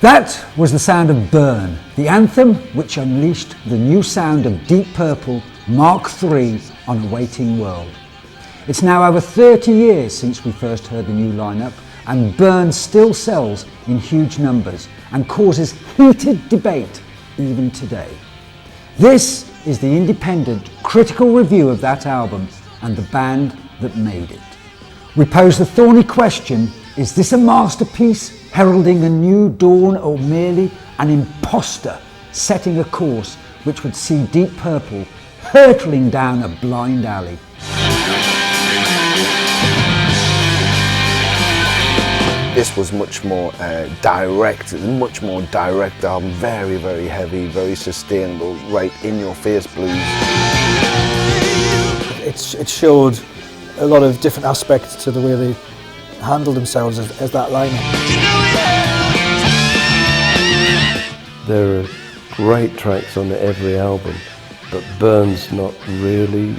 That was the sound of Burn, the anthem which unleashed the new sound of Deep Purple Mark III on a waiting world. It's now over 30 years since we first heard the new lineup, and Burn still sells in huge numbers and causes heated debate even today. This is the independent, critical review of that album and the band that made it. We pose the thorny question, is this a masterpiece heralding a new dawn, or merely an imposter setting a course which would see Deep Purple hurtling down a blind alley? This was much more direct album, very, very heavy, very sustainable, right in your face blues. It showed a lot of different aspects to the way they handled themselves as that lineup. There are great tracks on every album, but Burn's not really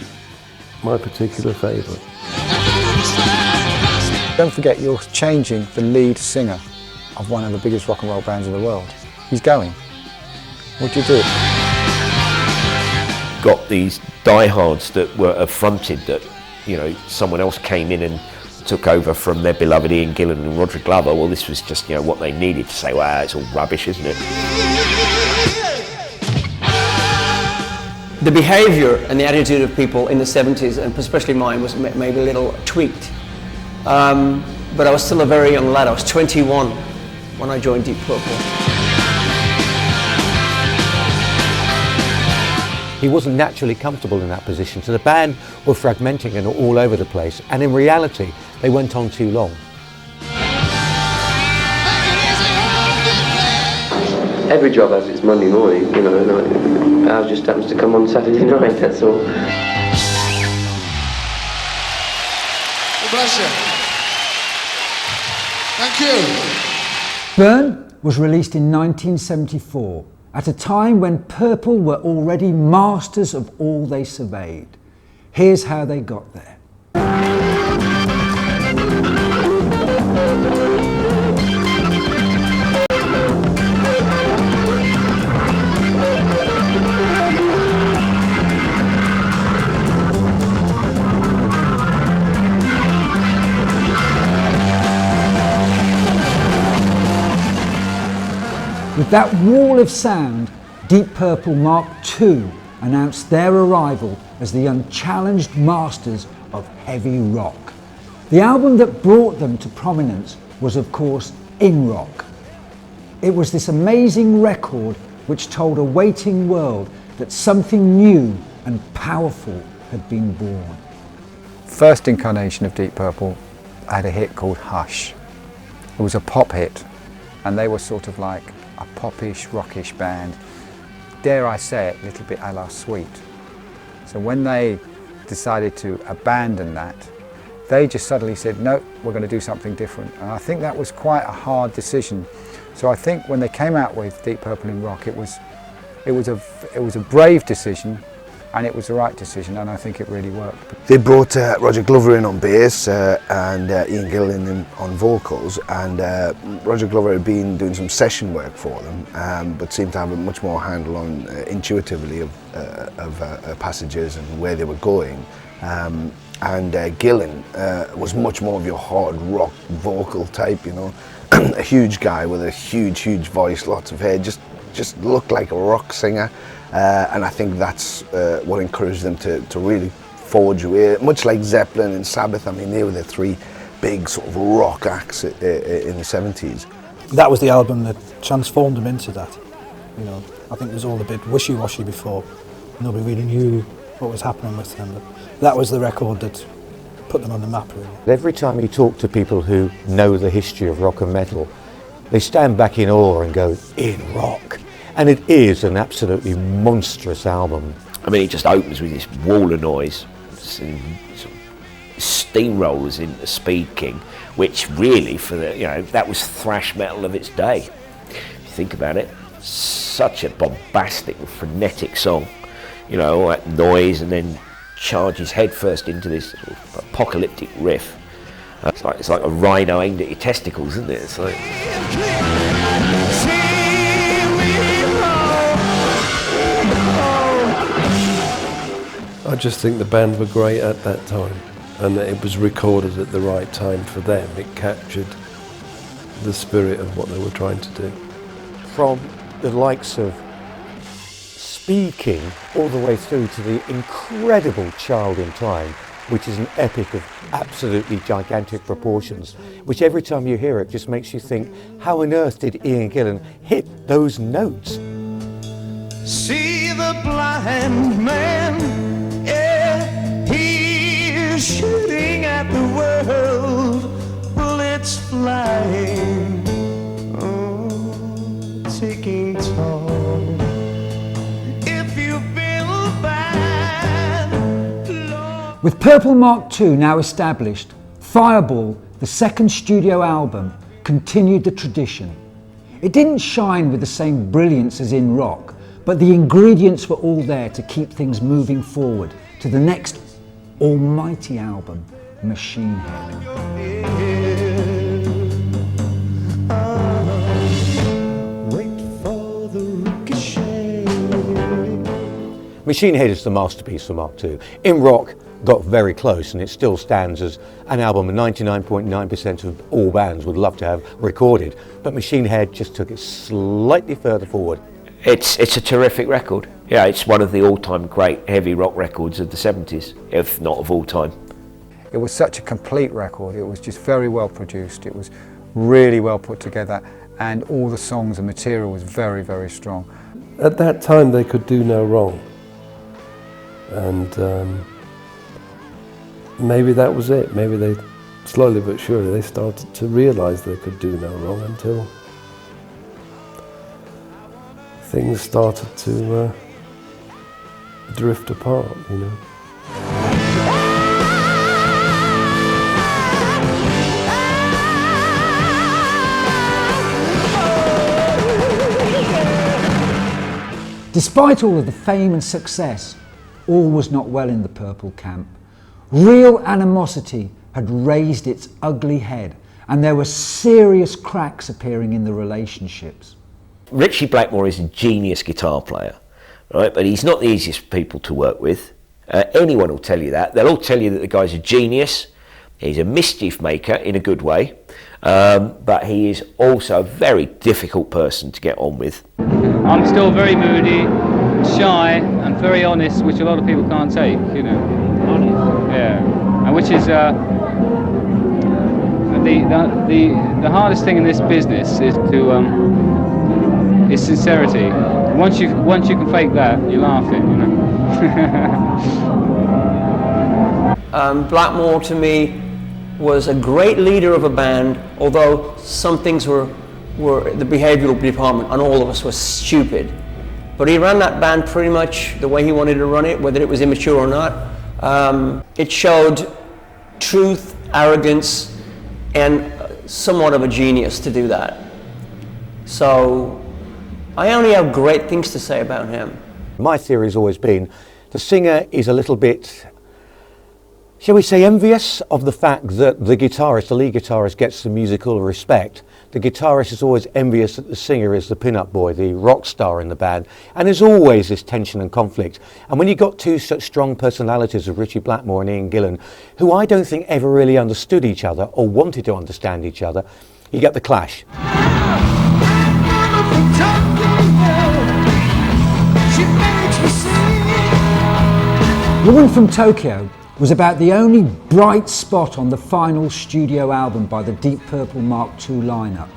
my particular favourite. Don't forget, you're changing the lead singer of one of the biggest rock and roll bands in the world. He's going. What do you do? Got these diehards that were affronted that, you know, someone else came in and took over from their beloved Ian Gillan and Roger Glover. Well, this was just, you know, what they needed to say, wow, it's all rubbish, isn't it? The behaviour and the attitude of people in the 70s, and especially mine, was maybe a little tweaked. But I was still a very young lad. I was 21 when I joined Deep Purple. He wasn't naturally comfortable in that position, so the band were fragmenting and all over the place, and in reality they went on too long. Every job has its Monday morning, you know, and ours just happens to come on Saturday night, that's all. Bless you. Thank you. Burn was released in 1974, at a time when Purple were already masters of all they surveyed. Here's how they got there. With that wall of sound, Deep Purple Mark II announced their arrival as the unchallenged masters of heavy rock. The album that brought them to prominence was, of course, In Rock. It was this amazing record which told a waiting world that something new and powerful had been born. First incarnation of Deep Purple had a hit called Hush. It was a pop hit, and they were sort of like a popish, rockish band. Dare I say it, a little bit a la Sweet. So when they decided to abandon that, they just suddenly said, no, we're going to do something different. And I think that was quite a hard decision. So I think when they came out with Deep Purple in Rock, it was a brave decision, and it was the right decision, and I think it really worked. They brought Roger Glover in on bass and Ian Gillan in on vocals, and Roger Glover had been doing some session work for them, but seemed to have a much more handle on intuitively of passages and where they were going. And Gillan was much more of your hard rock vocal type, you know, a huge guy with a huge voice, lots of hair, just looked like a rock singer. And I think that's what encouraged them to really forge away, much like Zeppelin and Sabbath. I mean, they were the three big sort of rock acts in the 70s. That was the album that transformed them into that. You know, I think it was all a bit wishy-washy before. Nobody really knew what was happening with them. But that was the record that put them on the map, really. Every time you talk to people who know the history of rock and metal, they stand back in awe and go, in rock. And it is an absolutely monstrous album. I mean, it just opens with this wall of noise, steamrollers into Speed King, which really, for the, you know, that was thrash metal of its day. If you think about it, such a bombastic, frenetic song, you know, all that noise, and then charges headfirst into this sort of apocalyptic riff. It's like a rhino aimed at your testicles, isn't it? It's like. I just think the band were great at that time, and that it was recorded at the right time for them. It captured the spirit of what they were trying to do. From the likes of Speed King all the way through to the incredible Child in Time, which is an epic of absolutely gigantic proportions, which every time you hear it just makes you think, how on earth did Ian Gillan hit those notes? See the blind man, yeah, he's shooting at the world, bullets flying, oh, taking toll. If you feel bad, Lord. With Purple Mark II now established, Fireball, the second studio album, continued the tradition. It didn't shine with the same brilliance as In Rock, but the ingredients were all there to keep things moving forward to the next almighty album, Machine Head. Machine Head is the masterpiece for Mark II. In Rock got very close, and it still stands as an album 99.9% of all bands would love to have recorded, but Machine Head just took it slightly further forward. It's a terrific record. Yeah, it's one of the all-time great heavy rock records of the 70s, if not of all time. It was such a complete record. It was just very well produced. It was really well put together, and all the songs and material was very, very strong. At that time, they could do no wrong. And maybe that was it. Maybe they, slowly but surely, they started to realise they could do no wrong until things started to drift apart, you know. Despite all of the fame and success, all was not well in the Purple camp. Real animosity had raised its ugly head, and there were serious cracks appearing in the relationships. Ritchie Blackmore is a genius guitar player, right? But he's not the easiest people to work with. Anyone will tell you that. They'll all tell you that the guy's a genius. He's a mischief maker in a good way, but he is also a very difficult person to get on with. I'm still very moody, shy, and very honest, which a lot of people can't take, you know. Honest? Yeah, and which is the hardest thing in this business is to is sincerity. Once you can fake that, you're laughing, you know. Blackmore to me was a great leader of a band, although some things were the behavioural department and all of us were stupid. But he ran that band pretty much the way he wanted to run it, whether it was immature or not. It showed truth, arrogance, and somewhat of a genius to do that. So I only have great things to say about him. My theory has always been the singer is a little bit, shall we say, envious of the fact that the guitarist, the lead guitarist, gets the musical respect. The guitarist is always envious that the singer is the pin-up boy, the rock star in the band, and there's always this tension and conflict. And when you've got two such strong personalities of Ritchie Blackmore and Ian Gillan, who I don't think ever really understood each other or wanted to understand each other, you get the clash. Woman from Tokyo was about the only bright spot on the final studio album by the Deep Purple Mark II lineup.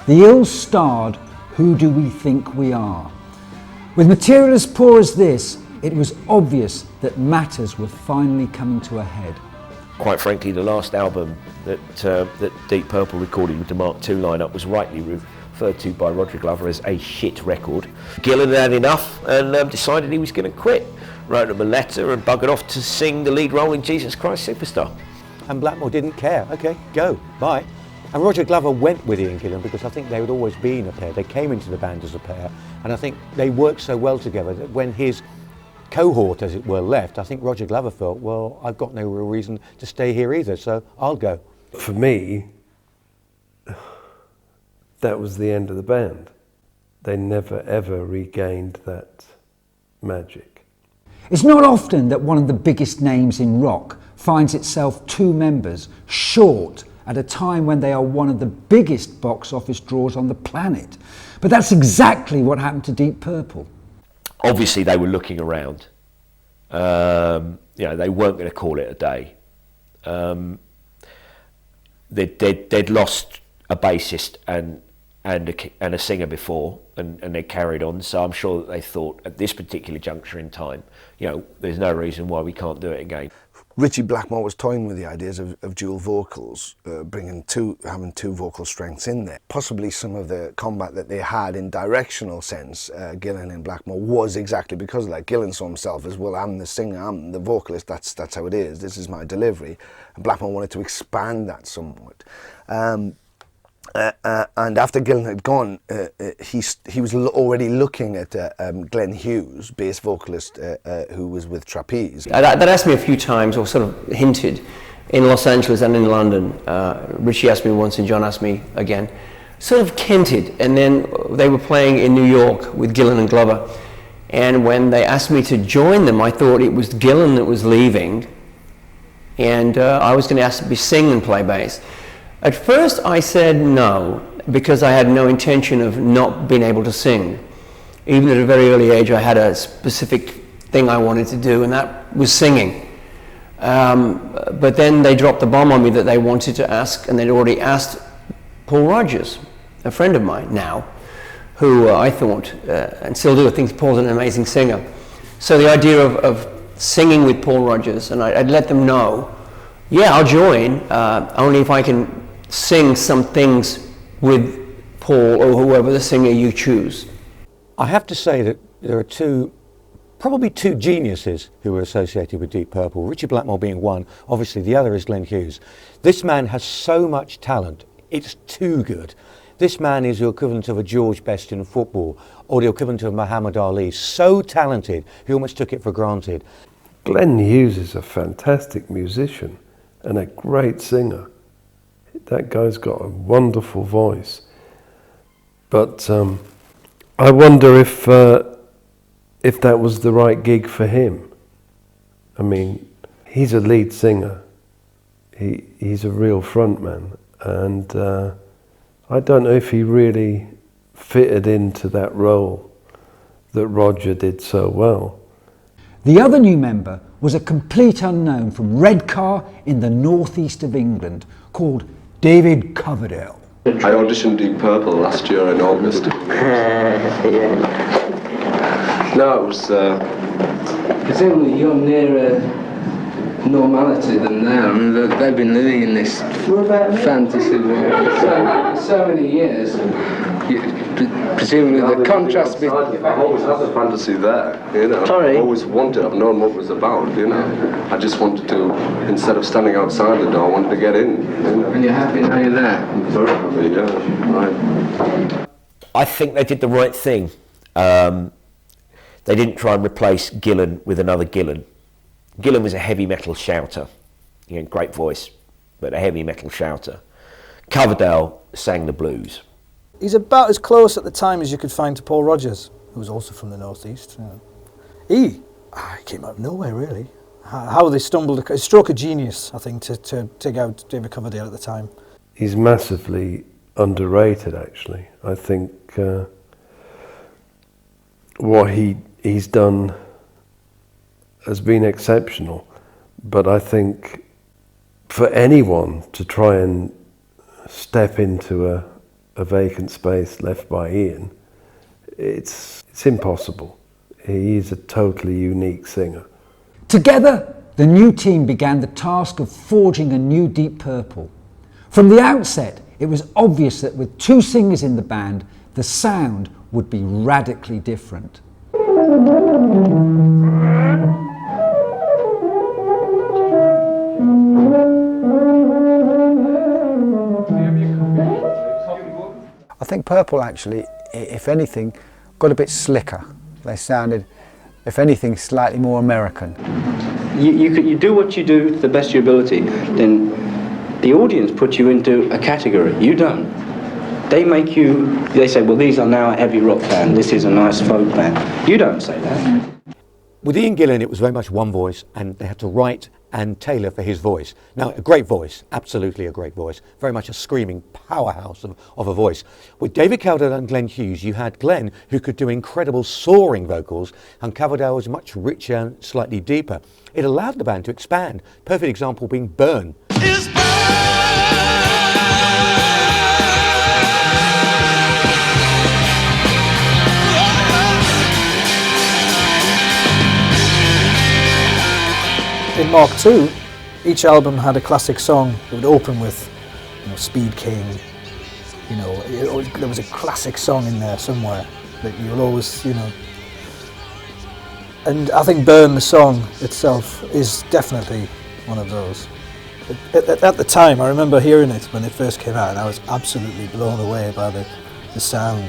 The ill-starred Who Do We Think We Are? With material as poor as this, it was obvious that matters were finally coming to a head. Quite frankly, the last album that Deep Purple recorded with the Mark II lineup was rightly referred to by Roger Glover as a shit record. Gillan had enough and decided he was going to quit. Wrote him a letter and buggered off to sing the lead role in Jesus Christ Superstar. And Blackmore didn't care. Okay, go, bye. And Roger Glover went with Ian Gillan because I think they had always been a pair. They came into the band as a pair, and I think they worked so well together that when his cohort, as it were, left, I think Roger Glover felt, well, I've got no real reason to stay here either, so I'll go. For me, that was the end of the band. They never ever regained that magic. It's not often that one of the biggest names in rock finds itself 2 members short at a time when they are one of the biggest box office draws on the planet. But that's exactly what happened to Deep Purple. Obviously they were looking around. You know, they weren't going to call it a day. They'd lost a bassist and a singer before, and they carried on. So I'm sure that they thought at this particular juncture in time, you know, there's no reason why we can't do it again. Richie Blackmore was toying with the ideas of dual vocals, having two vocal strengths in there. Possibly some of the combat that they had in directional sense, Gillan and Blackmore, was exactly because of that. Gillan saw himself as, well, I'm the singer, I'm the vocalist, that's how it is, this is my delivery. And Blackmore wanted to expand that somewhat. And after Gillan had gone, he was already looking at Glenn Hughes, bass vocalist who was with Trapeze. That asked me a few times, or sort of hinted, in Los Angeles and in London. Richie asked me once and John asked me again. Sort of hinted, and then they were playing in New York with Gillan and Glover. And when they asked me to join them, I thought it was Gillan that was leaving, and I was going to ask to be sing and play bass. At first I said no, because I had no intention of not being able to sing. Even at a very early age I had a specific thing I wanted to do, and that was singing. But then they dropped the bomb on me that they wanted to ask, and they'd already asked Paul Rodgers, a friend of mine now, who I thought, and still do, I think Paul's an amazing singer. So the idea of singing with Paul Rodgers, and I'd let them know, yeah, I'll join, only if I can sing some things with Paul or whoever the singer you choose. I have to say that there are probably two geniuses who were associated with Deep Purple, Richie Blackmore being one, obviously the other is Glenn Hughes. This man has so much talent, it's too good. This man is the equivalent of a George Best in football, or the equivalent of Muhammad Ali, so talented, he almost took it for granted. Glenn Hughes is a fantastic musician and a great singer. That guy's got a wonderful voice. But I wonder if that was the right gig for him. I mean, he's a lead singer. He's a real frontman, and I don't know if he really fitted into that role that Roger did so well. The other new member was a complete unknown from Redcar in the northeast of England called David Coverdale. I auditioned Deep Purple last year in August. No, it was... presumably you're nearer normality than them. I mean, they've been living in this fantasy world so many years. Presumably the contrast... I've always had the fantasy there, you know. Sorry? I've always wanted, I've known what it was about, you know. I just wanted to, instead of standing outside the door, I wanted to get in. You know. And you're happy now you're there? I'm very happy, yeah, right. I think they did the right thing. They didn't try and replace Gillan with another Gillan. Gillan was a heavy metal shouter, you know, great voice, but a heavy metal shouter. Coverdale sang the blues. He's about as close at the time as you could find to Paul Rodgers, who was also from the northeast. You know. He came out of nowhere, really. How they stumbled, a stroke of genius, I think, to take out David Coverdale at the time. He's massively underrated, actually. I think what he's done has been exceptional, but I think for anyone to try and step into a vacant space left by Ian, it's impossible. He is a totally unique singer. Together, the new team began the task of forging a new Deep Purple. From the outset, it was obvious that with 2 singers in the band, the sound would be radically different. I think Purple actually, if anything, got a bit slicker. They sounded, if anything, slightly more American. You do what you do to the best of your ability, then the audience puts you into a category. You don't. They say, well, these are now a heavy rock band, this is a nice folk band. You don't say that. With Ian Gillan, it was very much one voice, and they had to write and tailor for his voice. Now, a great voice, absolutely a great voice, very much a screaming powerhouse of a voice. With David Coverdale and Glenn Hughes, you had Glenn, who could do incredible soaring vocals, and Coverdale was much richer and slightly deeper. It allowed the band to expand. Perfect example being Burn. In Mark II, each album had a classic song. It would open with, Speed King. There was a classic song in there somewhere that you'll always, And I think Burn, the song itself, is definitely one of those. At the time, I remember hearing it when it first came out, and I was absolutely blown away by the sound.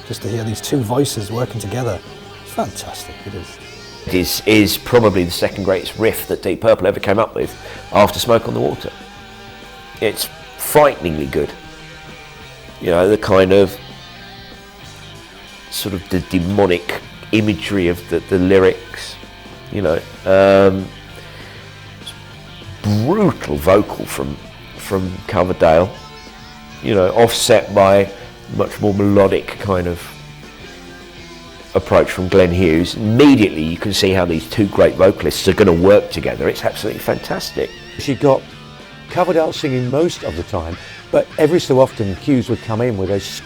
Just to hear these two voices working together. It's fantastic. It is. It is probably the second greatest riff that Deep Purple ever came up with after Smoke on the Water. It's frighteningly good. The kind of sort of the demonic imagery of the lyrics, brutal vocal from Coverdale, offset by much more melodic kind of approach from Glenn Hughes. Immediately you can see how these two great vocalists are going to work together. It's absolutely fantastic. She got Coverdale singing most of the time, but every so often Hughes would come in with those,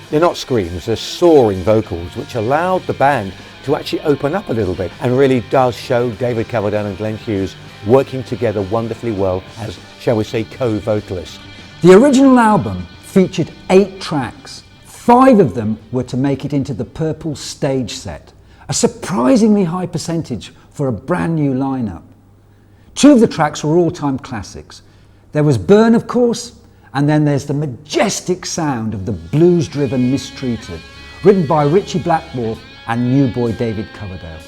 they're not screams, they're soaring vocals, which allowed the band to actually open up a little bit, and really does show David Coverdale and Glenn Hughes working together wonderfully well as, shall we say, co-vocalists. The original album featured 8 tracks. 5 of them were to make it into the Purple stage set, a surprisingly high percentage for a brand new lineup. 2 of the tracks were all-time classics. There was Burn, of course, and then there's the majestic sound of the blues-driven Mistreated, written by Ritchie Blackmore and new boy David Coverdale.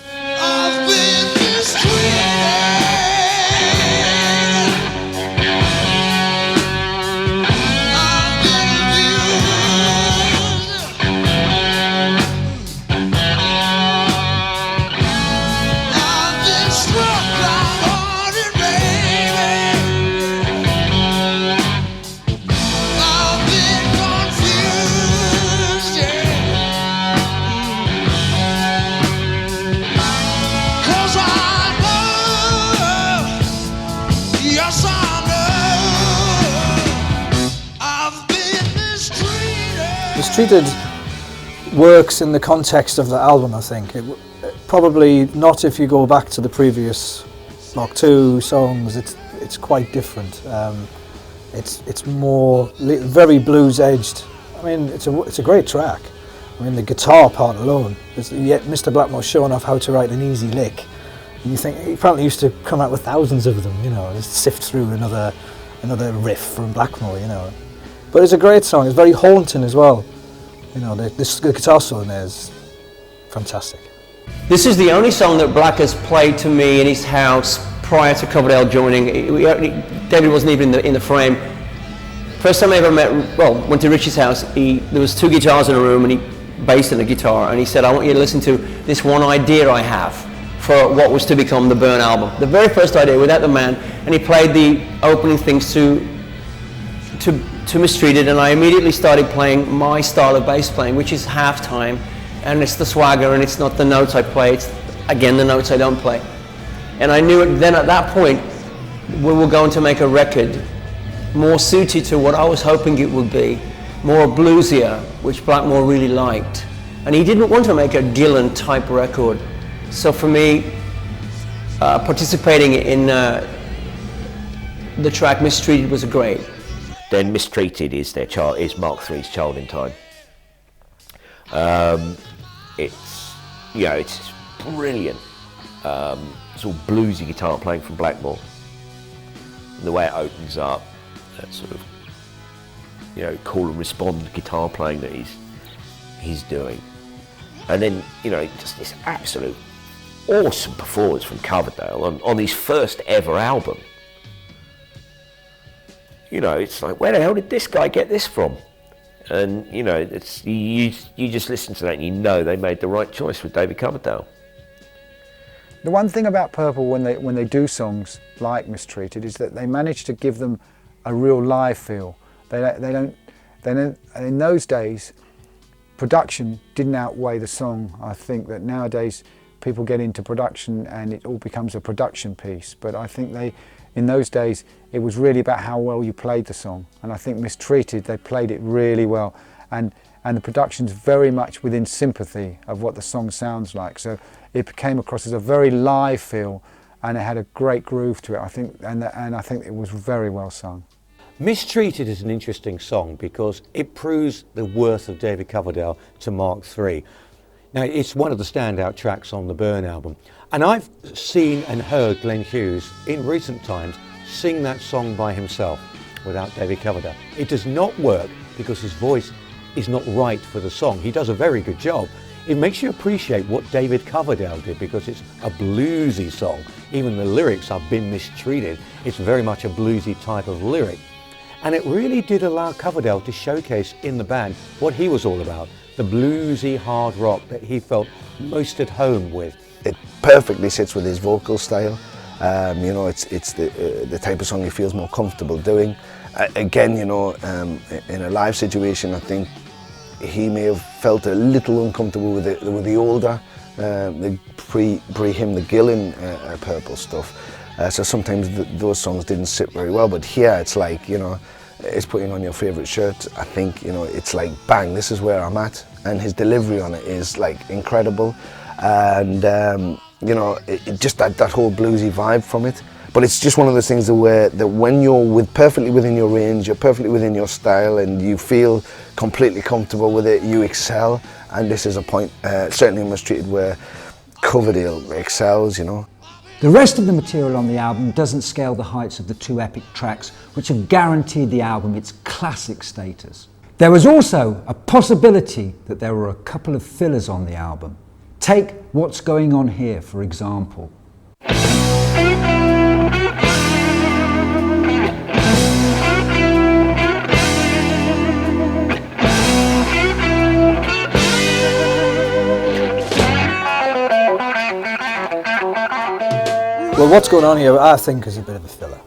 Mistreated works in the context of the album, I think. Probably not if you go back to the previous Mark II songs. It's quite different. It's more very blues edged. I mean, it's a great track. I mean, the guitar part alone. Yet Mr. Blackmore's showing off how to write an easy lick. And you think he apparently used to come out with thousands of them. Just sift through another riff from Blackmore. But it's a great song. It's very haunting as well. The guitar solo in there is fantastic. This is the only song that Black has played to me in his house prior to Coverdale joining. David wasn't even in the frame. First time I ever went to Richie's house, there was 2 guitars in a room and he bass and a guitar, and he said, I want you to listen to this one idea I have for what was to become the Burn album. The very first idea without the man, and he played the opening things to Mistreated, and I immediately started playing my style of bass playing, which is half-time, and it's the swagger, and it's not the notes I play, it's again the notes I don't play. And I knew it then at that point we were going to make a record more suited to what I was hoping it would be, more bluesier, which Blackmore really liked. And he didn't want to make a Gillan type record. So for me, participating in the track Mistreated was great. Then Mistreated is is Mark III's Child in Time. It's brilliant. It's all bluesy guitar playing from Blackmore. And the way it opens up, that sort of call and respond guitar playing that he's doing, and then just this absolute awesome performance from Coverdale on his first ever album. It's like, where the hell did this guy get this from? And it's you just listen to that and they made the right choice with David Coverdale. The one thing about Purple when they do songs like Mistreated is that they manage to give them a real live feel. They don't, in those days, production didn't outweigh the song. I think that nowadays people get into production and it all becomes a production piece. But I think in those days, it was really about how well you played the song. And I think Mistreated, they played it really well. And the production's very much within sympathy of what the song sounds like. So it came across as a very live feel, and it had a great groove to it, I think, and I think it was very well sung. Mistreated is an interesting song because it proves the worth of David Coverdale to Mark III. Now, it's one of the standout tracks on the Burn album, and I've seen and heard Glenn Hughes in recent times sing that song by himself without David Coverdale. It does not work because his voice is not right for the song. He does a very good job. It makes you appreciate what David Coverdale did because it's a bluesy song. Even the lyrics have been mistreated. It's very much a bluesy type of lyric. And it really did allow Coverdale to showcase in the band what he was all about, the bluesy hard rock that he felt most at home with. It perfectly sits with his vocal style. You know, it's the type of song he feels more comfortable doing. Again, you know, in a live situation, I think he may have felt a little uncomfortable with the older, the pre-him, the Gillen Purple stuff. So sometimes those songs didn't sit very well, but here it's like, you know, it's putting on your favourite shirt. I think, you know, it's like, bang, this is where I'm at. And his delivery on it is like incredible. And, you know, it just that whole bluesy vibe from it. But it's just one of those things that when you're perfectly within your range, you're perfectly within your style, and you feel completely comfortable with it, you excel. And this is a point, certainly in Mistreated, where Coverdale excels, you know. The rest of the material on the album doesn't scale the heights of the two epic tracks, which have guaranteed the album its classic status. There was also a possibility that there were a couple of fillers on the album. Take What's Going On Here, for example. Well, What's Going On Here, I think, is a bit of a filler,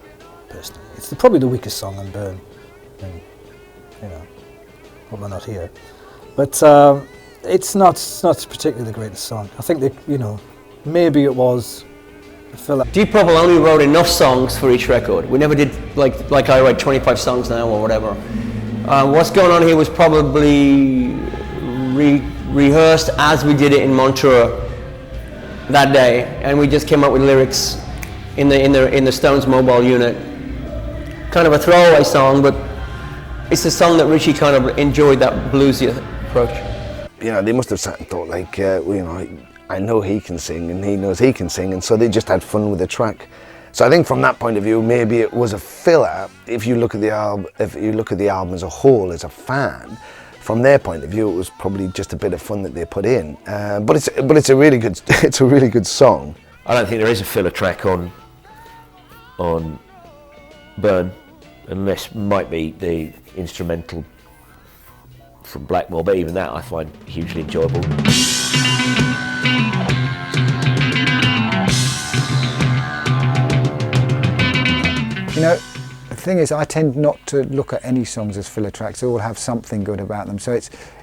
personally. It's probably the weakest song on Burn. And, you know, hope they're not here. But it's not particularly the greatest song. I think that, you know, maybe it was a filler. Deep Purple only wrote enough songs for each record. We never did like I write 25 songs now or whatever. What's Going On Here was probably rehearsed as we did it in Montreux that day, and we just came up with lyrics in the Stones mobile unit. Kind of a throwaway song, but it's a song that Richie kind of enjoyed, that bluesy approach. You know, they must have sat and thought, like, you know, I know he can sing and he knows he can sing, and so they just had fun with the track. So I think from that point of view, maybe it was a filler. If you look at the album as a whole, as a fan, from their point of view, it was probably just a bit of fun that they put in. But it's a really good song. I don't think there is a filler track on Burn, unless might be the instrumental from Blackmore, but even that I find hugely enjoyable. You know, the thing is, I tend not to look at any songs as filler tracks. They all have something good about them. So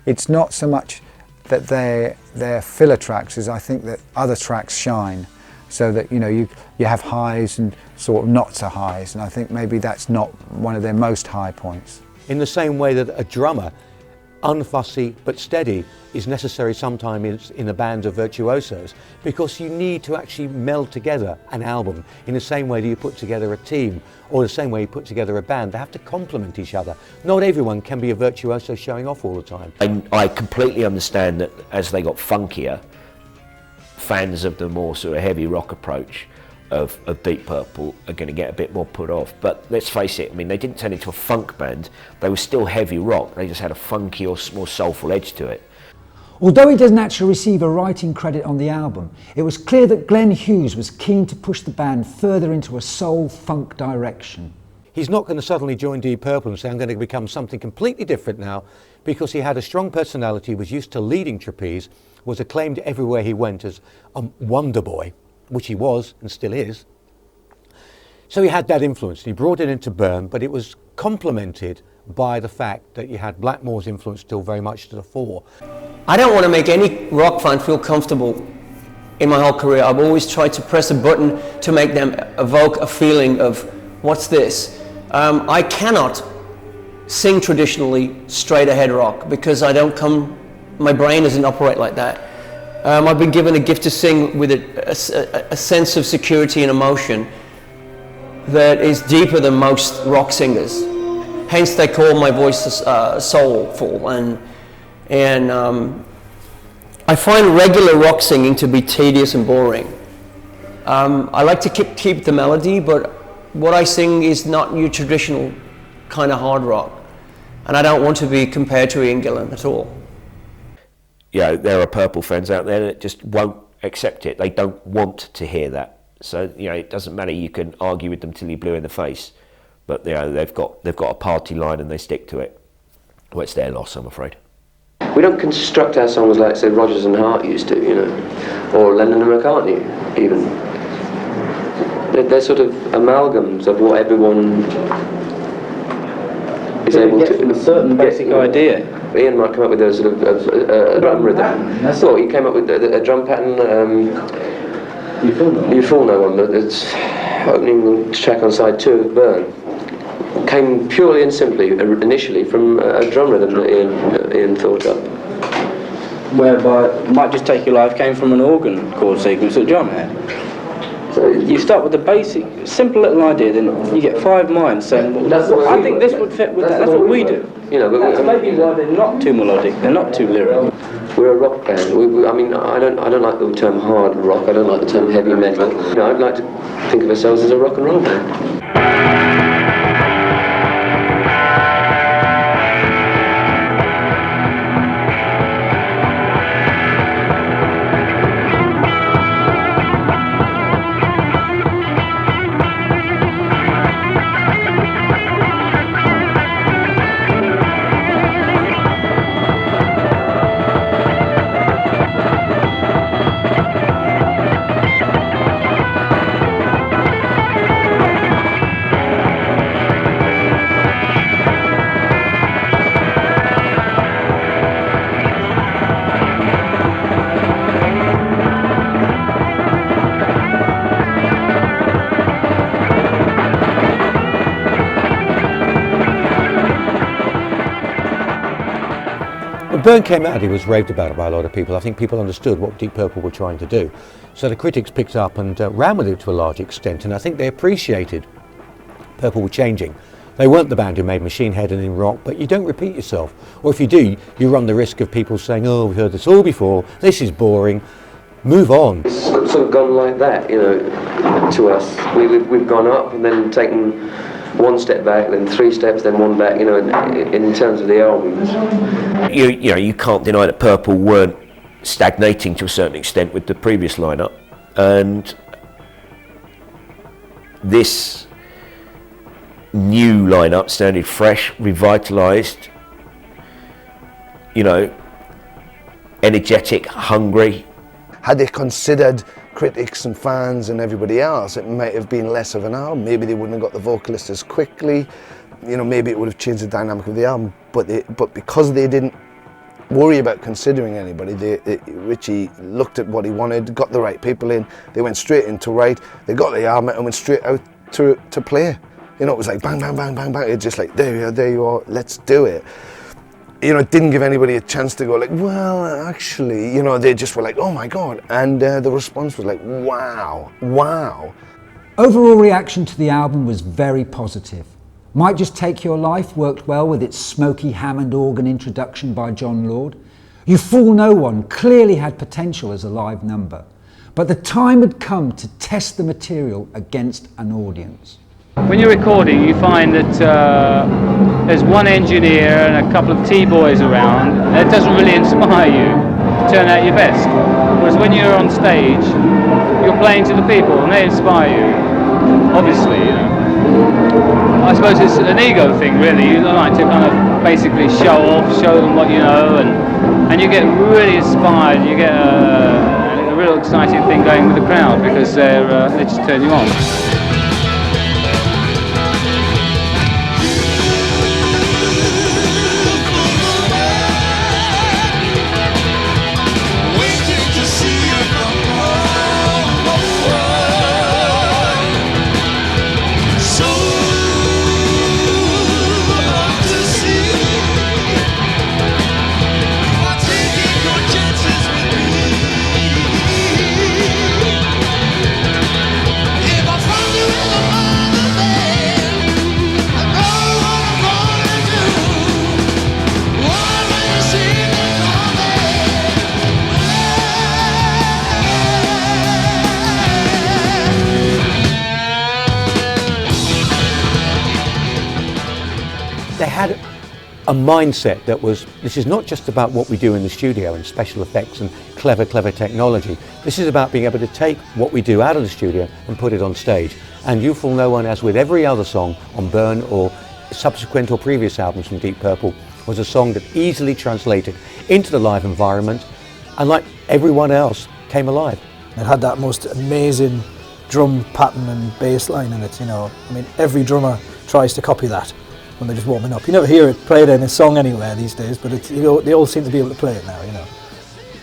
it's not so much that they're filler tracks as I think that other tracks shine. So that, you know, you have highs and sort of not so highs, and I think maybe that's not one of their most high points. In the same way that a drummer, unfussy but steady, is necessary sometimes in a band of virtuosos, because you need to actually meld together an album in the same way that you put together a team, or the same way you put together a band. They have to complement each other. Not everyone can be a virtuoso showing off all the time. I completely understand that as they got funkier, fans of the more sort of heavy rock approach of Deep Purple are going to get a bit more put off. But let's face it, I mean, they didn't turn into a funk band. They were still heavy rock. They just had a funky or more soulful edge to it. Although he doesn't actually receive a writing credit on the album, it was clear that Glenn Hughes was keen to push the band further into a soul-funk direction. He's not going to suddenly join Deep Purple and say, I'm going to become something completely different now, because he had a strong personality, was used to leading trapeze, was acclaimed everywhere he went as a wonder boy. which he was and still is. So he had that influence, and he brought it into Byrne, but it was complemented by the fact that you had Blackmore's influence still very much to the fore. I don't want to make any rock fan feel comfortable in my whole career. I've always tried to press a button to make them evoke a feeling of, what's this? I cannot sing traditionally straight ahead rock because my brain doesn't operate like that. I've been given a gift to sing with a sense of security and emotion that is deeper than most rock singers. Hence they call my voice soulful, and I find regular rock singing to be tedious and boring. I like to keep the melody, but what I sing is not your traditional kind of hard rock, and I don't want to be compared to Ian Gillan at all. There are Purple fans out there that just won't accept it. They don't want to hear that. So it doesn't matter. You can argue with them till you're blue in the face, but they've got a party line and they stick to it. Well, it's their loss, I'm afraid. We don't construct our songs like, say, Rodgers and Hart used to, or Lennon and McCartney, even. They're sort of amalgams of what everyone is able to do. A certain basic idea. Ian might come up with a sort of a drum rhythm. So he came up with a drum pattern. You Fool No One, but it's opening track on side 2 of Byrne. Came purely and simply, initially, from a drum rhythm that Ian thought up. Whereby Might Just Take Your Life came from an organ chord sequence that John had. So you start with the basic, simple little idea, then you get 5 minds saying, well, I think this would fit with that. That's what we do. That's maybe why they're not too melodic, they're not too lyrical. We're a rock band. I don't like the term hard rock. I don't like the term heavy metal. I'd like to think of ourselves as a rock and roll band. When Byrne came out, he was raved about by a lot of people. I think people understood what Deep Purple were trying to do. So the critics picked up and ran with it to a large extent, and I think they appreciated Purple were changing. They weren't the band who made Machine Head and in rock, but you don't repeat yourself. Or if you do, you run the risk of people saying, oh, we've heard this all before, this is boring, move on. It's sort of gone like that, to us. We've gone up and then taken 1 step back, then 3 steps, then 1 back, in terms of the albums. You can't deny that Purple weren't stagnating to a certain extent with the previous lineup, and this new lineup sounded fresh, revitalised, energetic, hungry. Had they considered critics and fans and everybody else, it might have been less of an album. Maybe they wouldn't have got the vocalist as quickly. Maybe it would have changed the dynamic of the album. But because they didn't worry about considering anybody, Richie looked at what he wanted, got the right people in. They went straight in to write. They got the album and went straight out to play. It was like bang, bang, bang, bang, bang. It's just like there you are. Let's do it. It didn't give anybody a chance to go like, well, actually, they just were like, oh my God. And the response was like, wow, wow. Overall reaction to the album was very positive. Might Just Take Your Life worked well with its smoky Hammond organ introduction by John Lord. You Fool No One clearly had potential as a live number, but the time had come to test the material against an audience. When you're recording, you find that there's one engineer and a couple of T-boys around, and it doesn't really inspire you to turn out your best. Whereas when you're on stage, you're playing to the people and they inspire you, obviously. I suppose it's an ego thing, really. You like to kind of basically show them what you know, and you get really inspired. You get a real exciting thing going with the crowd, because they just turn you on. They had a mindset that was, this is not just about what we do in the studio and special effects and clever technology. This is about being able to take what we do out of the studio and put it on stage. And You Fool No One, as with every other song on Burn or subsequent or previous albums from Deep Purple, was a song that easily translated into the live environment and, like everyone else, came alive. It had that most amazing drum pattern and bass line in it, you know. I mean, every drummer tries to copy that when they're just warming up. You never hear it played in a song anywhere these days, but it's, you know, they all seem to be able to play it now, you know.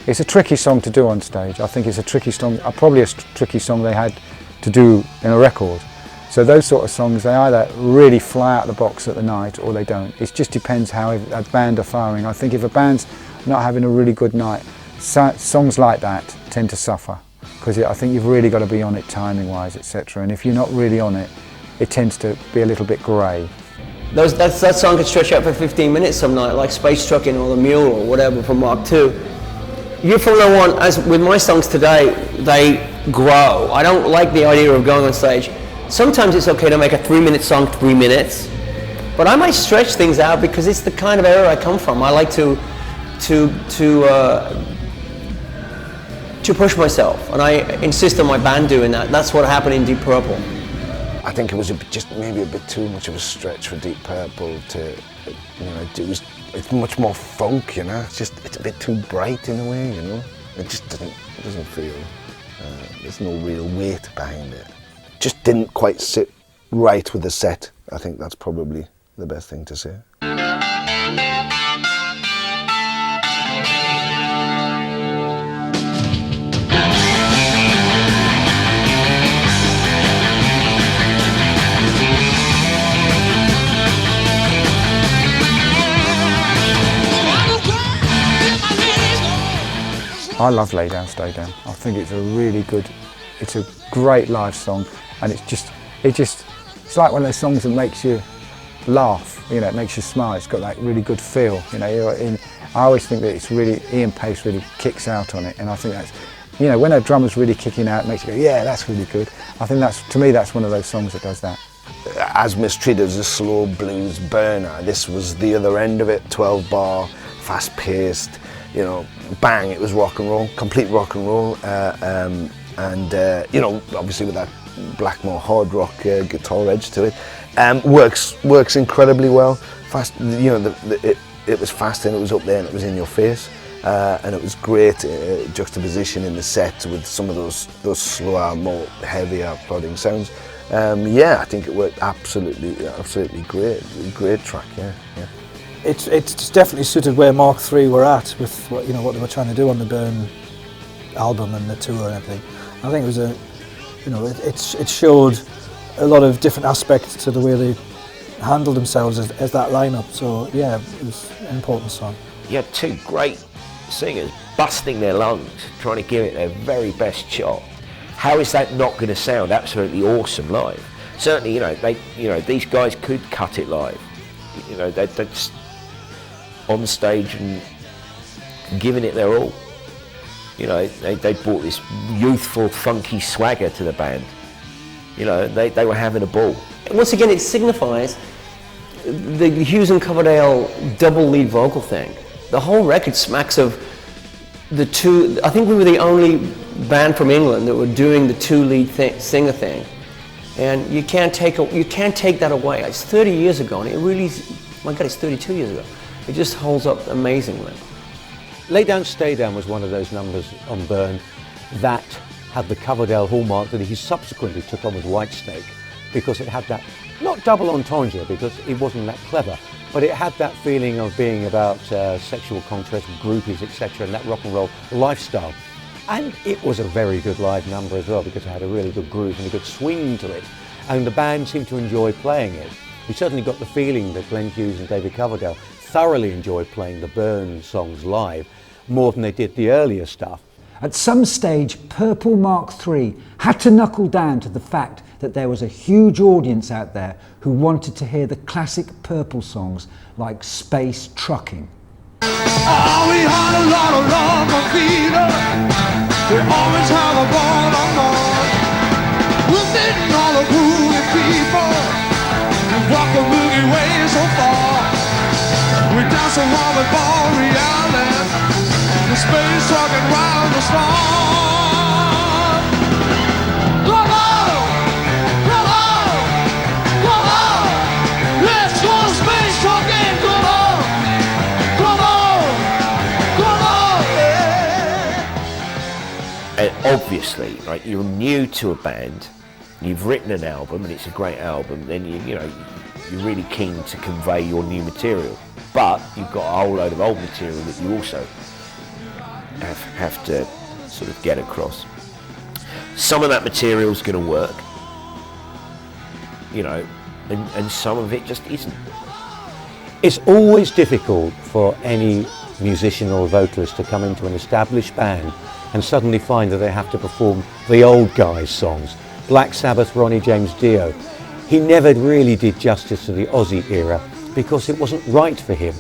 It's a tricky song to do on stage. I think it's a tricky song, probably a tricky song they had to do in a record. So those sort of songs, they either really fly out the box at the night or they don't. It just depends how a band are firing. I think if a band's not having a really good night, songs like that tend to suffer, because I think you've really got to be on it timing-wise, etc. And if you're not really on it, it tends to be a little bit grey. That song could stretch out for 15 minutes some night, like Space Truckin' or The Mule or whatever from Mark II. You Fool No One, as with my songs today, they grow. I don't like the idea of going on stage. Sometimes it's okay to make a 3-minute song 3 minutes, but I might stretch things out because it's the kind of era I come from. I like to push myself, and I insist on my band doing that. That's what happened in Deep Purple. I think it was just maybe a bit too much of a stretch for Deep Purple to, you know, it's much more funk, you know. It's a bit too bright in a way, you know. It just doesn't feel. There's no real weight behind it. Just didn't quite sit right with the set. I think that's probably the best thing to say. I love Lay Down, Stay Down. I think it's a really good, it's a great live song, and it's like one of those songs that makes you laugh, you know, it makes you smile. It's got that really good feel, you know. I always think that it's really, Ian Pace really kicks out on it, and I think that's, you know, when a drummer's really kicking out, it makes you go, yeah, that's really good. I think that's, to me, that's one of those songs that does that. As Mistreated as a slow blues burner, this was the other end of it, 12-bar, fast-paced, you know, bang, it was rock and roll, complete rock and roll, you know, obviously with that Blackmore hard rock guitar edge to it, works incredibly well. Fast, you know, it was fast and it was up there and it was in your face, and it was great juxtaposition in the set with some of those slower, more heavier, plodding sounds. Yeah, I think it worked absolutely great track. Yeah. It's definitely suited where Mark III were at with what they were trying to do on the Burn album and the tour and everything. I think it was it showed a lot of different aspects to the way they handled themselves as that lineup. So yeah, it was an important song. You had two great singers busting their lungs, trying to give it their very best shot. How is that not going to sound absolutely awesome live? Certainly, these guys could cut it live. You know, they're just on stage and giving it their all. You know, they brought this youthful, funky swagger to the band. You know, they were having a ball. Once again, it signifies the Hughes and Coverdale double lead vocal thing. The whole record smacks of the two. I think we were the only band from England that were doing the two lead singer thing, and you can't take that away. It's 30 years ago, and it really, my God, it's 32 years ago. It just holds up amazingly. Lay Down, Stay Down was one of those numbers on Burn that had the Coverdale hallmark that he subsequently took on with Whitesnake, because it had that, not double entendre because it wasn't that clever, but it had that feeling of being about sexual contrast, groupies, etc., and that rock and roll lifestyle. And it was a very good live number as well, because it had a really good groove and a good swing to it, and the band seemed to enjoy playing it. We certainly got the feeling that Glenn Hughes and David Coverdale thoroughly enjoyed playing the Burn songs live, more than they did the earlier stuff. At some stage, Purple Mark III had to knuckle down to the fact that there was a huge audience out there who wanted to hear the classic Purple songs like Space Trucking. Oh, we had a lot of love for Peter. We always have a ball on board. We're meeting all the groovy people. We walk a boogie way so far. We dance along with ball reality. The space talking round the storm. Come on! Come on! Come on! Let's go space talking! Come on! Come on! Come on! Yeah. And obviously, right, you're new to a band, you've written an album and it's a great album, then you're really keen to convey your new material. But you've got a whole load of old material that you also have to sort of get across. Some of that material is going to work, and some of it just isn't. It's always difficult for any musician or vocalist to come into an established band and suddenly find that they have to perform the old guys' songs. Black Sabbath, Ronnie James Dio. He never really did justice to the Ozzy era because it wasn't right for him.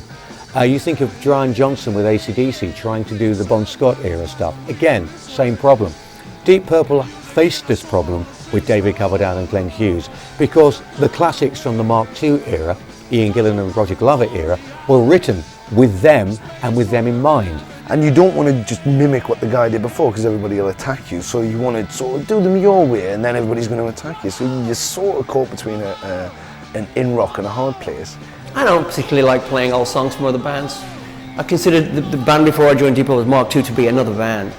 You think of Brian Johnson with AC/DC trying to do the Bon Scott era stuff. Again, same problem. Deep Purple faced this problem with David Coverdale and Glenn Hughes because the classics from the Mark II era, Ian Gillan and Roger Glover era, were written with them and with them in mind. And you don't want to just mimic what the guy did before because everybody will attack you. So you want to sort of do them your way and then everybody's going to attack you. So you're sort of caught between an in-rock and a hard place. I don't particularly like playing old songs from other bands. I considered the band before I joined Deep Purple as Mark II to be another band.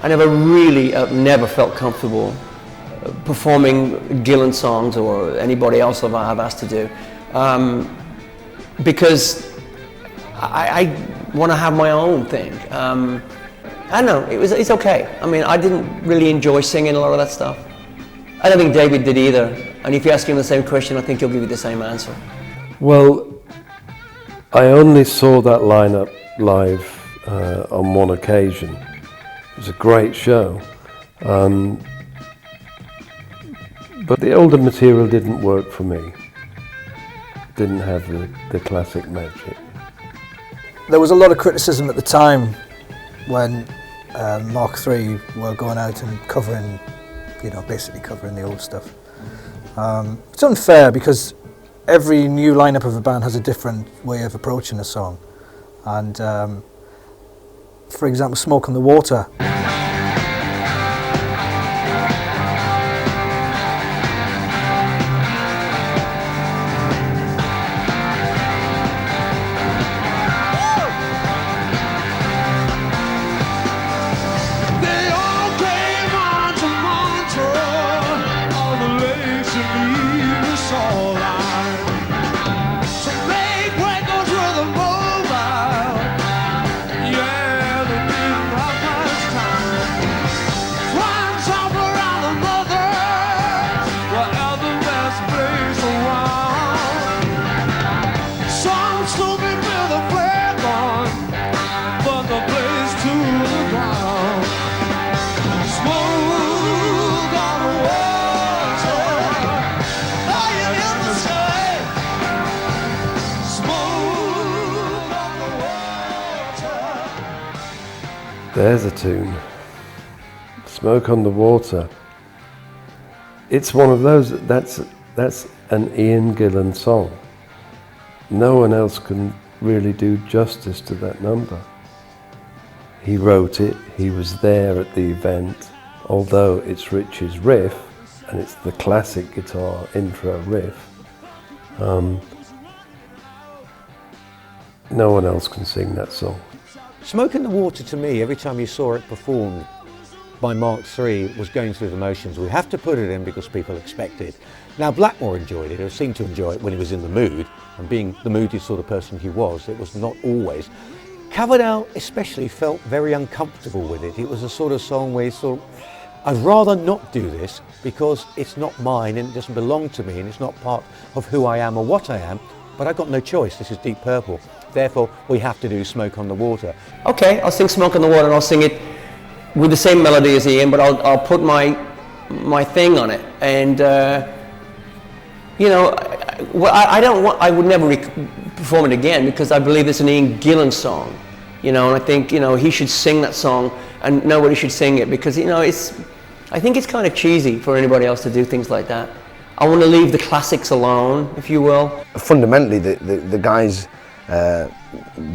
I never really, never felt comfortable performing Gillan songs or anybody else that I've asked to do. Because I want to have my own thing. I don't know, it's okay. I mean, I didn't really enjoy singing a lot of that stuff. I don't think David did either. And if you ask him the same question, I think he'll give you the same answer. Well, I only saw that lineup live on one occasion. It was a great show. But the older material didn't work for me. Didn't have the classic magic. There was a lot of criticism at the time when Mark III were going out and covering, basically covering the old stuff. It's unfair because every new lineup of a band has a different way of approaching a song. And for example, Smoke on the Water. There's a tune. Smoke on the Water. It's one of those, that's an Ian Gillan song. No one else can really do justice to that number. He wrote it, he was there at the event, although it's Rich's riff, and it's the classic guitar intro riff. No one else can sing that song. Smoke in the Water, to me, every time you saw it performed, by Mark III was going through the motions. We have to put it in because people expect it. Now, Blackmore enjoyed it, or seemed to enjoy it when he was in the mood, and being the moody sort of person he was, it was not always. Coverdale especially felt very uncomfortable with it. It was a sort of song where he thought, I'd rather not do this because it's not mine and it doesn't belong to me and it's not part of who I am or what I am, but I've got no choice. This is Deep Purple. Therefore, we have to do Smoke on the Water. Okay, I'll sing Smoke on the Water and I'll sing it with the same melody as Ian, but I'll put my thing on it. And, you know, I would never perform it again because I believe it's an Ian Gillan song, you know, and I think, you know, he should sing that song and nobody should sing it because, you know, I think it's kind of cheesy for anybody else to do things like that. I want to leave the classics alone, if you will. Fundamentally, the guys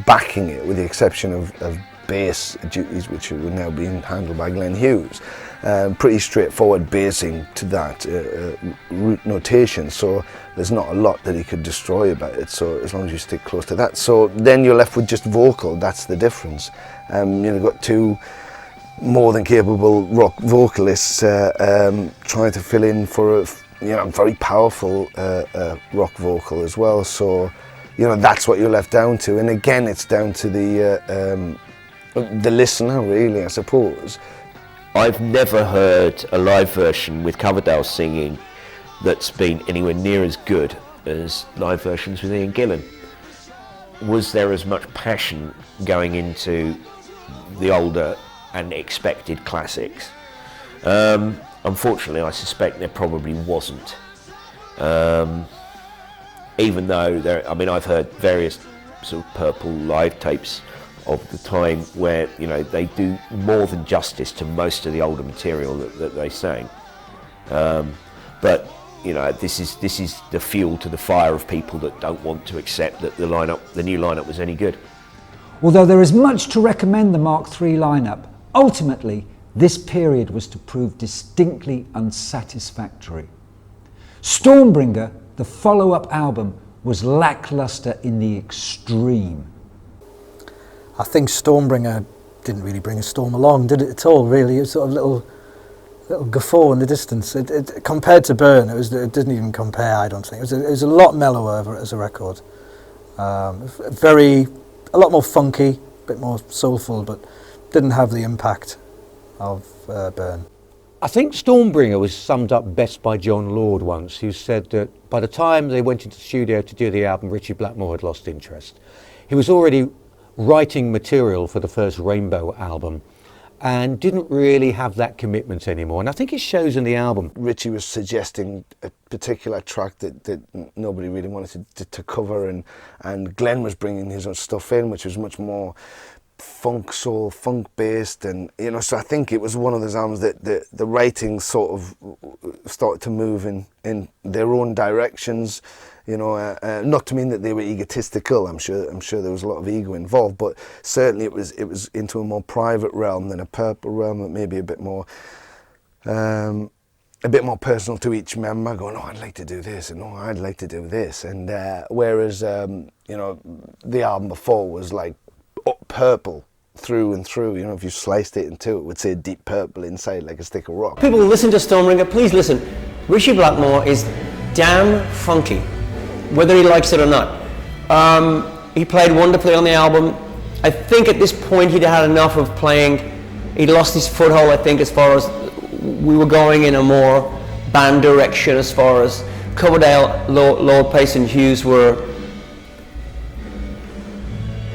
backing it, with the exception of bass duties, which are now being handled by Glenn Hughes, pretty straightforward basing to that root notation, so there's not a lot that he could destroy about it, so as long as you stick close to that. So then you're left with just vocal, that's the difference. You know, you've got two more than capable rock vocalists trying to fill in for a very powerful rock vocal as well, so you know, that's what you're left down to. And again, it's down to the listener, really, I suppose. I've never heard a live version with Coverdale singing that's been anywhere near as good as live versions with Ian Gillan. Was there as much passion going into the older and expected classics? Unfortunately, I suspect there probably wasn't. Even though I've heard various sort of Purple live tapes of the time where, you know, they do more than justice to most of the older material that they sang. But you know, this is the fuel to the fire of people that don't want to accept that the new lineup was any good. Although there is much to recommend the Mark III lineup, ultimately this period was to prove distinctly unsatisfactory. Stormbringer, the follow-up album, was lackluster in the extreme. I think Stormbringer didn't really bring a storm along, did it at all, really? It was sort of little guffaw in the distance. It compared to Burn, it didn't even compare, I don't think. It was a lot mellower as a record. A lot more funky, a bit more soulful, but didn't have the impact of Burn. I think Stormbringer was summed up best by John Lord once, who said that by the time they went into the studio to do the album, Richie Blackmore had lost interest. He was already writing material for the first Rainbow album and didn't really have that commitment anymore, and I think it shows in the album. Richie was suggesting a particular track that nobody really wanted to cover, and Glenn was bringing his own stuff in, which was much more funk soul, funk based, and you know, so I think it was one of those albums that the writing sort of started to move in their own directions. You know, not to mean that they were egotistical. I'm sure there was a lot of ego involved, but certainly it was into a more private realm than a Purple realm, that maybe a bit more personal to each member. Going, oh, I'd like to do this, and oh, I'd like to do this, and whereas you know, the album before was like Purple through and through. You know, if you sliced it in two, it would say Deep Purple inside, like a stick of rock. People who listen to Stormbringer, please listen. Richie Blackmore is damn funky, whether he likes it or not. He played wonderfully on the album. I think at this point he'd had enough of playing. He'd lost his foothold, I think, as far as we were going in a more band direction, as far as Coverdale, Lord, Pace and Hughes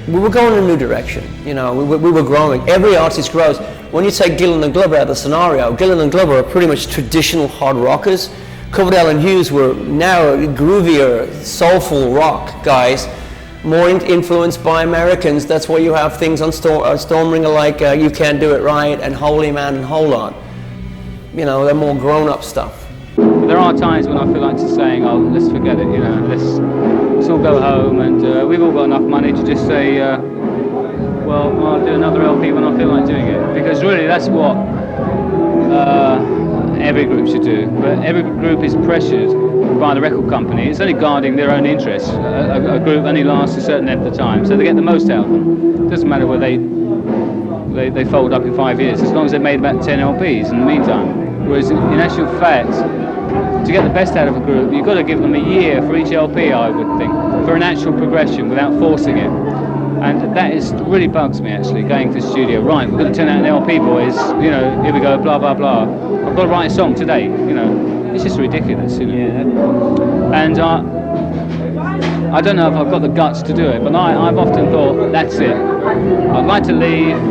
we were going in a new direction, you know, we were growing. Every artist grows. When you take Gillan and Glover out of the scenario, Gillan and Glover are pretty much traditional hard rockers. Coverdale and Hughes were now groovier, soulful rock guys, more influenced by Americans. That's why you have things on Stormbringer like You Can't Do It Right and Holy Man and Hold On. You know, they're more grown-up stuff. There are times when I feel like just saying, oh, let's forget it, you know, let's all go home, and we've all got enough money to just say, well, I'll do another LP when I feel like doing it. Because really, that's what every group should do. But every group is pressured by the record company. It's only guarding their own interests. A group only lasts a certain length of time, so they get the most out of them. It doesn't matter whether they they fold up in 5 years, as long as they made about 10 LPs in the meantime. Whereas in actual fact, to get the best out of a group, you've got to give them a year for each LP, I would think, for an actual progression without forcing it. And that really bugs me, actually, going to the studio. Right, we're going to turn out an LP, boys, you know, here we go, blah, blah, blah. I've got to write a song today, you know. It's just ridiculous, you know. Yeah. And I don't know if I've got the guts to do it, but I've often thought, that's it. I'd like to leave,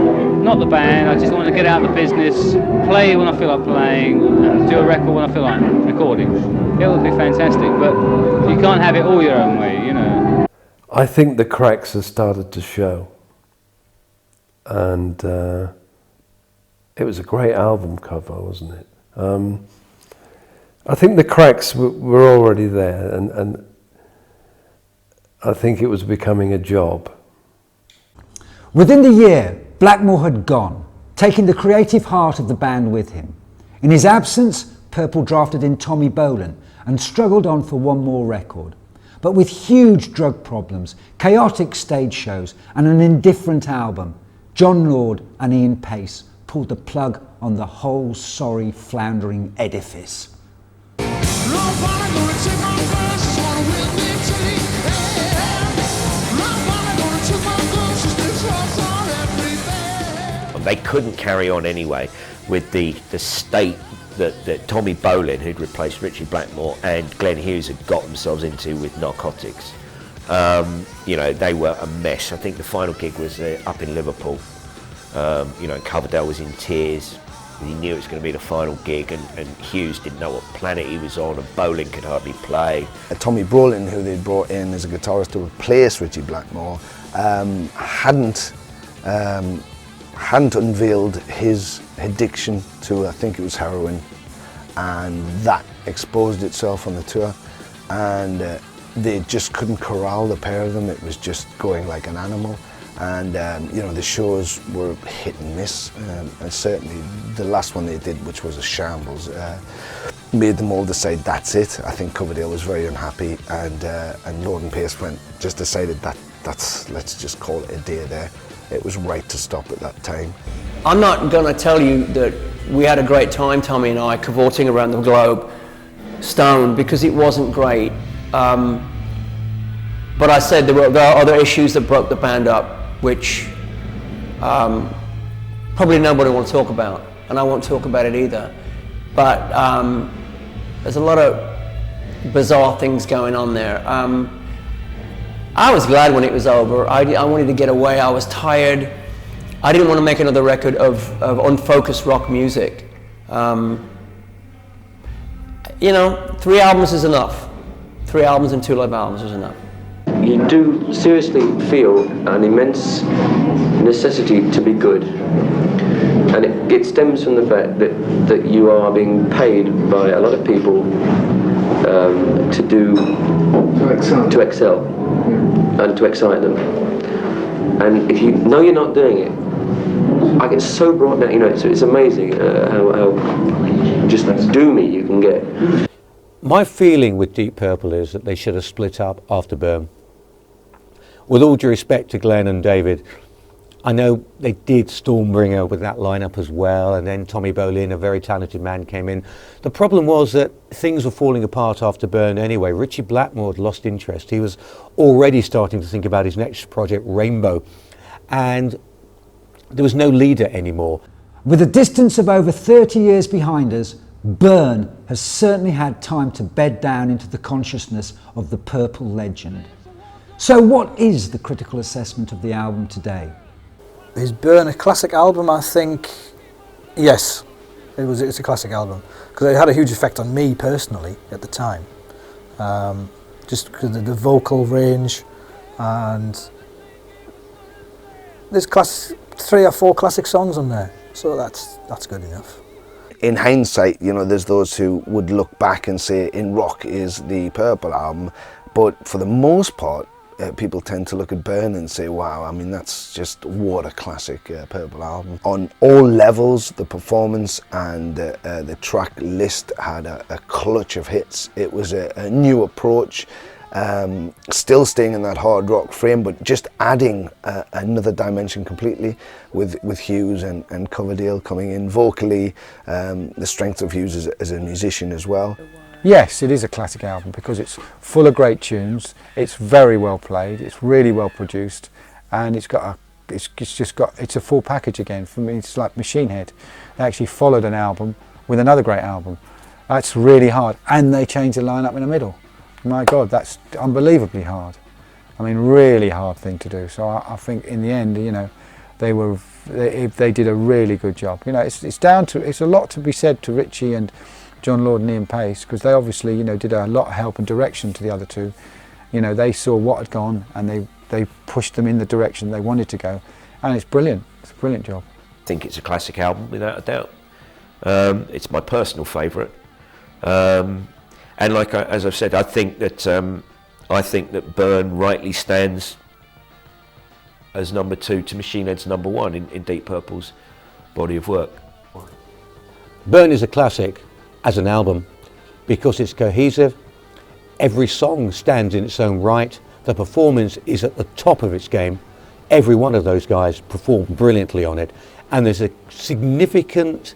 not the band, I just want to get out of the business, play when I feel like playing, and do a record when I feel like recording. It would be fantastic, but you can't have it all your own way, you know. I think the cracks have started to show, and it was a great album cover, wasn't it? I think the cracks were already there, and I think it was becoming a job. Within the year, Blackmore had gone, taking the creative heart of the band with him. In his absence, Purple drafted in Tommy Bolin and struggled on for one more record. But with huge drug problems, chaotic stage shows and an indifferent album, John Lord and Ian Pace pulled the plug on the whole sorry, floundering edifice. They couldn't carry on anyway with the state that Tommy Bolin, who'd replaced Richie Blackmore, and Glenn Hughes had got themselves into with narcotics. You know, they were a mess. I think the final gig was up in Liverpool. You know, Coverdale was in tears. He knew it was going to be the final gig, and Hughes didn't know what planet he was on, and Bolin could hardly play. Tommy Bolin, who they'd brought in as a guitarist to replace Richie Blackmore, hadn't unveiled his addiction to, I think it was heroin, and that exposed itself on the tour, and they just couldn't corral the pair of them. It was just going like an animal, and you know, the shows were hit and miss, and certainly the last one they did, which was a shambles, made them all decide that's it. I think Coverdale was very unhappy, and Lord and Pace just decided let's just call it a day there. It was right to stop at that time. I'm not going to tell you that we had a great time, Tommy and I, cavorting around the globe, stoned, because it wasn't great. But I said there are other issues that broke the band up, which probably nobody wants to talk about, and I won't talk about it either. But there's a lot of bizarre things going on there. I was glad when it was over. I wanted to get away. I was tired. I didn't want to make another record of unfocused rock music. You know, 3 albums is enough. 3 albums and 2 live albums is enough. You do seriously feel an immense necessity to be good. And it stems from the fact that you are being paid by a lot of people to excel. And to excite them. And if you know you're not doing it, I get so brought down, you know, it's amazing how just doomy you can get. My feeling with Deep Purple is that they should have split up after Burn. With all due respect to Glenn and David, I know they did Stormbringer with that lineup as well, and then Tommy Bolin, a very talented man, came in. The problem was that things were falling apart after Burn anyway. Richie Blackmore had lost interest. He was already starting to think about his next project, Rainbow, and there was no leader anymore. With a distance of over 30 years behind us, Burn has certainly had time to bed down into the consciousness of the Purple legend. So what is the critical assessment of the album today? Is Burn a classic album? I think yes, it's a classic album, because it had a huge effect on me personally at the time, just because of the vocal range, and there's 3 or 4 classic songs on there, so that's good enough. In hindsight, you know, there's those who would look back and say In Rock is the Purple album, but for the most part people tend to look at Burn and say, wow, I mean, that's just what a classic Purple album. On all levels, the performance and the track list had a clutch of hits. It was a new approach, still staying in that hard rock frame, but just adding another dimension completely with Hughes and Coverdale coming in vocally, the strength of Hughes as a musician as well. Yes, it is a classic album because it's full of great tunes, it's very well played, it's really well produced, and it's a full package again. For me, it's like Machine Head. They actually followed an album with another great album. That's really hard, and they changed the lineup in the middle. My God, that's unbelievably hard. I mean, really hard thing to do. So I think in the end, you know, they did a really good job. You know, it's a lot to be said to Ritchie and John Lord and Ian Pace, because they obviously, you know, did a lot of help and direction to the other two. You know, they saw what had gone and they pushed them in the direction they wanted to go, and it's brilliant. It's a brilliant job. I think it's a classic album without a doubt. It's my personal favourite. And as I've said, I think that Burn rightly stands as number 2 to Machine Head's number 1 in Deep Purple's body of work. Burn is a classic as an album because it's cohesive. Every song stands in its own right. The performance is at the top of its game. Every one of those guys performed brilliantly on it, and there's a significant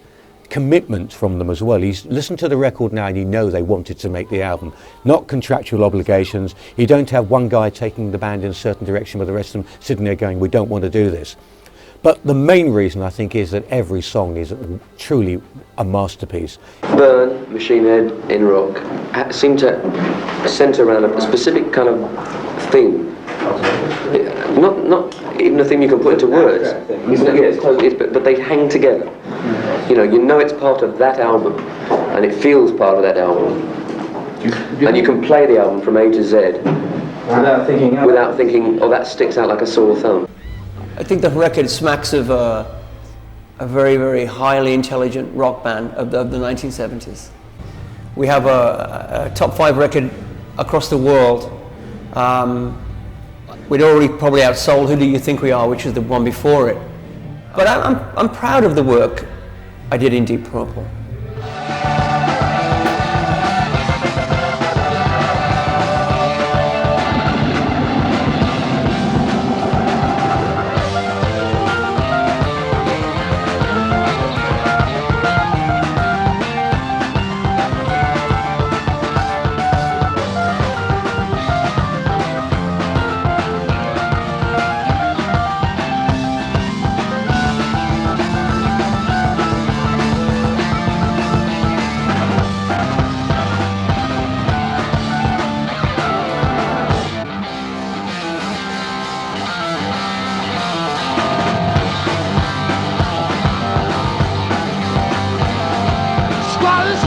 commitment from them as well. You listen to the record now and you know they wanted to make the album, not contractual obligations. You don't have one guy taking the band in a certain direction with the rest of them sitting there going, we don't want to do this. But the main reason I think is that every song is truly a masterpiece. Burn, Machine Head, In Rock seem to centre around a specific kind of theme. Not even a theme you can put into words. But they hang together. You know it's part of that album, and it feels part of that album. And you can play the album from A to Z without thinking, oh, that sticks out like a sore thumb. I think the record smacks of a very, very highly intelligent rock band of the 1970s. We have a top 5 record across the world. We'd already probably outsold Who Do You Think We Are, which is the one before it. But I'm proud of the work I did in Deep Purple. Scottish